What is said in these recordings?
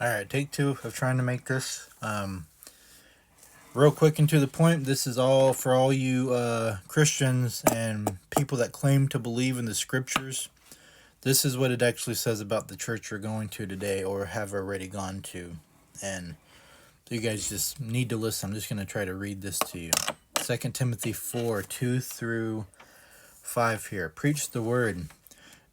All right, take two of trying to make this real quick and to the point. This is all for all you Christians and people that claim to believe in the scriptures. This is what it actually says about the church you're going to today or have already gone to. And you guys just need to listen. I'm just going to try to read this to you. 2 Timothy 4 2 through 5 here. Preach the word.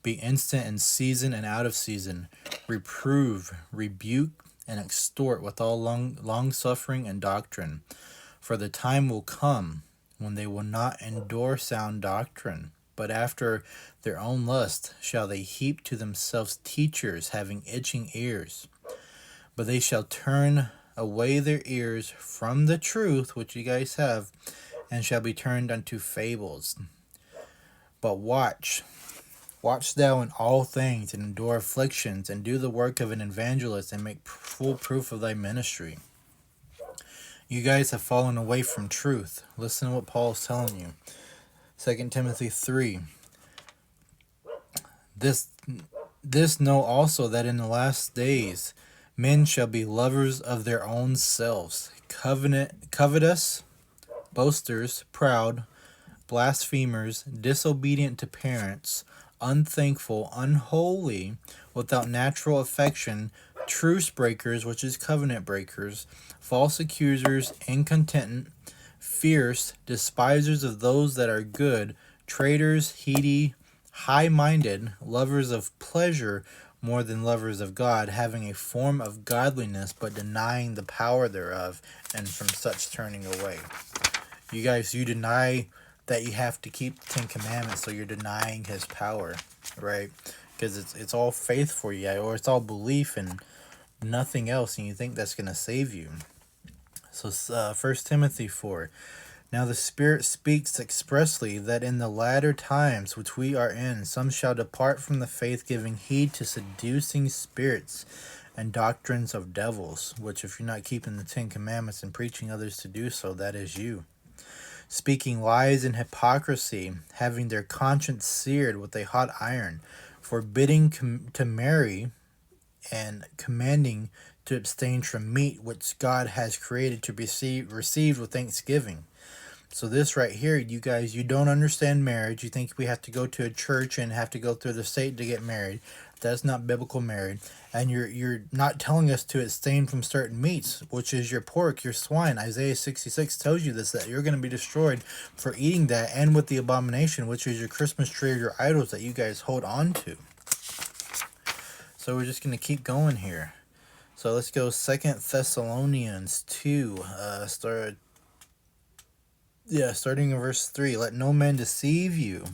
Be instant in season and out of season. Reprove, rebuke, and exhort with all long suffering and doctrine. For the time will come when they will not endure sound doctrine, but after their own lust shall they heap to themselves teachers having itching ears. But they shall turn away their ears from the truth which you guys have, and shall be turned unto fables. But watch thou in all things, and endure afflictions, and do the work of an evangelist, and make full proof of thy ministry. You guys have fallen away from truth. Listen to what Paul is telling you. 2 Timothy 3. This know also, that in the last days men shall be lovers of their own selves, covetous, boasters, proud, blasphemers, disobedient to parents, unthankful, unholy, without natural affection, truce breakers, which is covenant breakers, false accusers, incontinent, fierce, despisers of those that are good, traitors, heady, high-minded, lovers of pleasure more than lovers of God, having a form of godliness, but denying the power thereof, and from such turning away. You guys, you deny that you have to keep the Ten Commandments, so you're denying His power, right? Because it's all faith for you, or it's all belief and nothing else, and you think that's going to save you. So 1 Timothy 4. Now the Spirit speaks expressly that in the latter times which we are in, some shall depart from the faith, giving heed to seducing spirits and doctrines of devils, which if you're not keeping the Ten Commandments and preaching others to do so, that is you. Speaking lies and hypocrisy, having their conscience seared with a hot iron, forbidding to marry, and commanding to abstain from meat which God has created to be received with thanksgiving. So this right here, you guys, you don't understand marriage. You think we have to go to a church and have to go through the state to get married. That's not biblical marriage. And you're not telling us to abstain from certain meats, which is your pork, your swine. Isaiah 66 tells you this, that you're going to be destroyed for eating that, and with the abomination, which is your Christmas tree or your idols that you guys hold on to. So we're just going to keep going here. So let's go 2 Thessalonians 2, starting in verse 3. Let no man deceive you,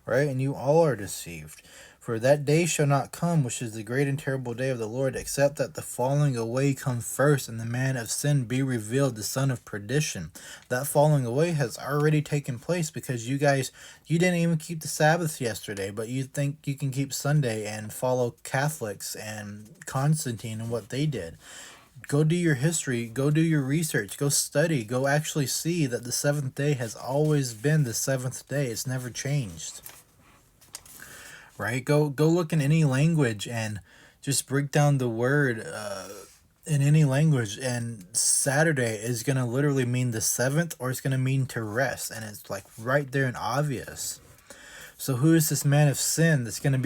right? And you all are deceived. For that day shall not come, which is the great and terrible day of the Lord, except that the falling away come first, and the man of sin be revealed, the son of perdition. That falling away has already taken place, because you guys, you didn't even keep the Sabbath yesterday, but you think you can keep Sunday and follow Catholics and Constantine and what they did. Go do your history, go do your research, go study, go actually see that the seventh day has always been the seventh day. It's never changed. Right? Go look in any language and just break down the word in any language, and Saturday is going to literally mean the seventh, or it's going to mean to rest, and it's like right there and obvious. So who is this man of sin that's going to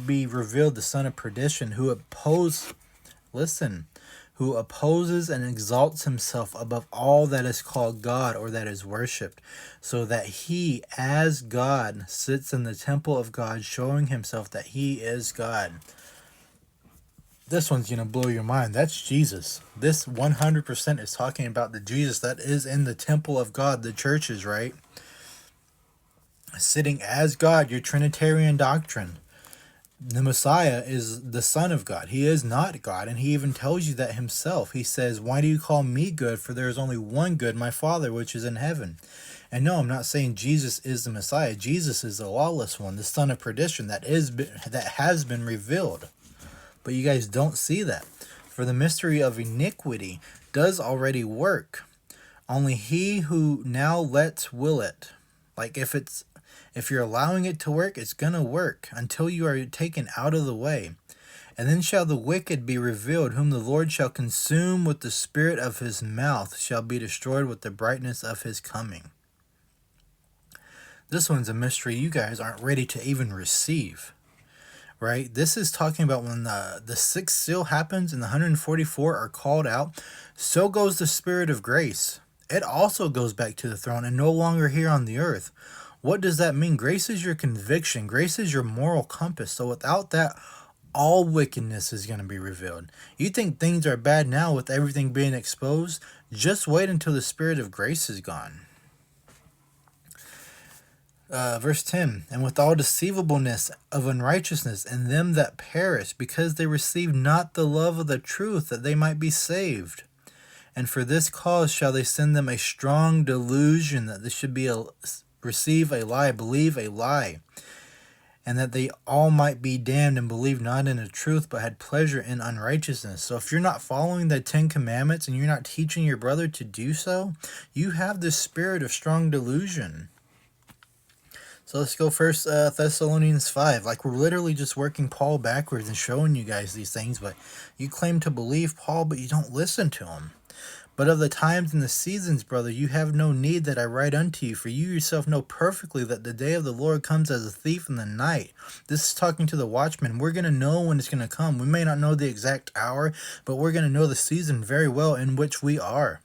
be revealed, the son of perdition, who opposes and exalts himself above all that is called God or that is worshipped, so that he, as God, sits in the temple of God, showing himself that he is God. This one's going to blow your mind. That's Jesus. This 100% is talking about the Jesus that is in the temple of God, the churches, right? Sitting as God, your Trinitarian doctrine. The Messiah is the Son of God. He is not God, and he even tells you that himself. He says, why do you call me good? For there is only one good, my Father, which is in heaven. And no, I'm not saying Jesus is the Messiah. Jesus is the lawless one, the son of perdition that has been revealed. But you guys don't see that. For the mystery of iniquity does already work. Only he who now lets will it. Like if you're allowing it to work, it's going to work until you are taken out of the way. And then shall the wicked be revealed, whom the Lord shall consume with the spirit of his mouth, shall be destroyed with the brightness of his coming. This one's a mystery you guys aren't ready to even receive. Right? This is talking about when the sixth seal happens and the 144 are called out. So goes the spirit of grace. It also goes back to the throne and no longer here on the earth. What does that mean? Grace is your conviction. Grace is your moral compass. So without that, all wickedness is going to be revealed. You think things are bad now with everything being exposed? Just wait until the spirit of grace is gone. Verse 10, and with all deceivableness of unrighteousness in them that perish, because they receive not the love of the truth, that they might be saved. And for this cause shall they send them a strong delusion, that they should receive a lie, believe a lie, and that they all might be damned and believe not in the truth, but had pleasure in unrighteousness. So if you're not following the 10 commandments and you're not teaching your brother to do so, you have this spirit of strong delusion. So let's go first Thessalonians 5. Like, we're literally just working Paul backwards and showing you guys these things, but you claim to believe Paul, but you don't listen to him. But of the times and the seasons, brother, you have no need that I write unto you, for you yourself know perfectly that the day of the Lord comes as a thief in the night. This is talking to the watchmen. We're going to know when it's going to come. We may not know the exact hour, but we're going to know the season very well in which we are.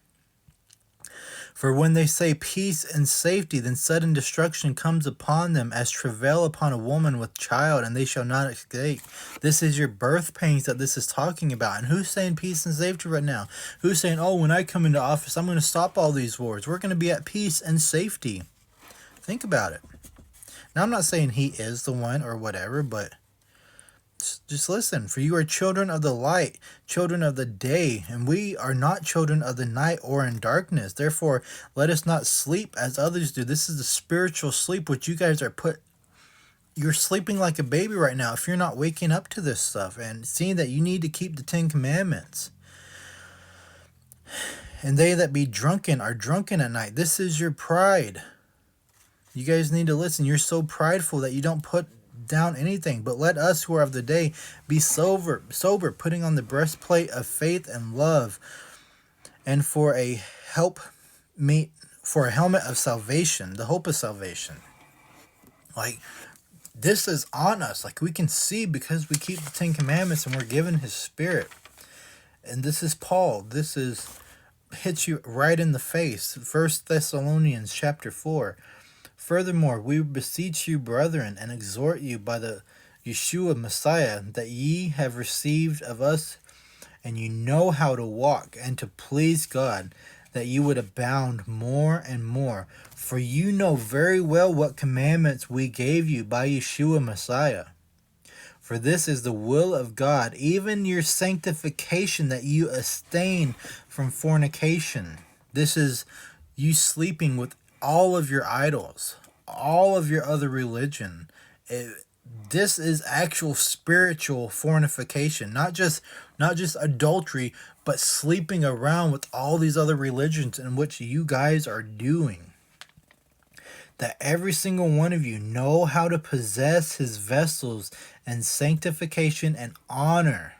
For when they say peace and safety, then sudden destruction comes upon them as travail upon a woman with child, and they shall not escape. This is your birth pains that this is talking about. And who's saying peace and safety right now? Who's saying, oh, when I come into office, I'm going to stop all these wars. We're going to be at peace and safety. Think about it. Now, I'm not saying he is the one or whatever, but just listen. For you are children of the light, children of the day, and we are not children of the night or in darkness. Therefore, let us not sleep as others do. This is the spiritual sleep which you guys are you're sleeping like a baby right now if you're not waking up to this stuff and seeing that you need to keep the 10 commandments. And they that be drunken are drunken at night. This is your pride. You guys need to listen. You're so prideful that you don't put down anything, but let us who are of the day be sober, putting on the breastplate of faith and love, and for a helmet of salvation, the hope of salvation. Like, this is on us. Like, we can see because we keep the 10 commandments and we're given his spirit. And this is Paul. This hits you right in the face. 1 Thessalonians chapter 4. Furthermore, we beseech you, brethren, and exhort you by the Yeshua Messiah, that ye have received of us, and you know how to walk, and to please God, that you would abound more and more. For you know very well what commandments we gave you by Yeshua Messiah. For this is the will of God, even your sanctification, that you abstain from fornication. This is you sleeping with all of your idols, all of your other religion. This is actual spiritual fornication, not just adultery, but sleeping around with all these other religions in which you guys are doing. That every single one of you know how to possess his vessels in sanctification and honor,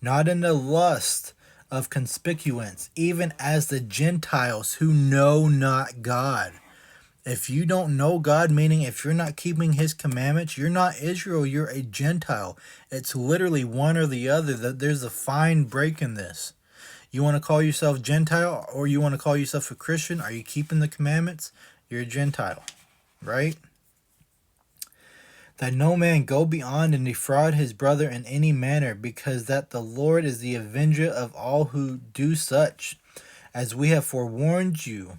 not in the lust of conspicuance, even as the Gentiles who know not God. If you don't know God, meaning if you're not keeping his commandments, you're not Israel, you're a Gentile. It's literally one or the other. That there's a fine break in this. You want to call yourself Gentile or you want to call yourself a Christian? Are you keeping the commandments? You're a Gentile, right? That no man go beyond and defraud his brother in any manner, because that the Lord is the avenger of all who do such, as we have forewarned you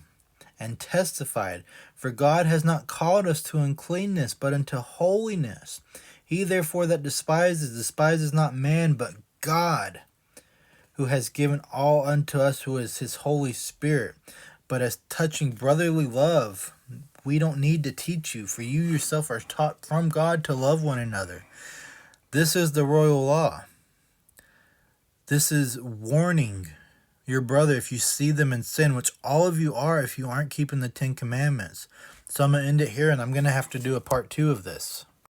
and testified. For God has not called us to uncleanness, but unto holiness. He therefore that despises not man, but God, who has given all unto us, who is his Holy Spirit. But as touching brotherly love, we don't need to teach you, for you yourself are taught from God to love one another. This is the royal law. This is warning your brother if you see them in sin, which all of you are if you aren't keeping the 10 commandments. So I'm going to end it here, and I'm going to have to do a part 2 of this.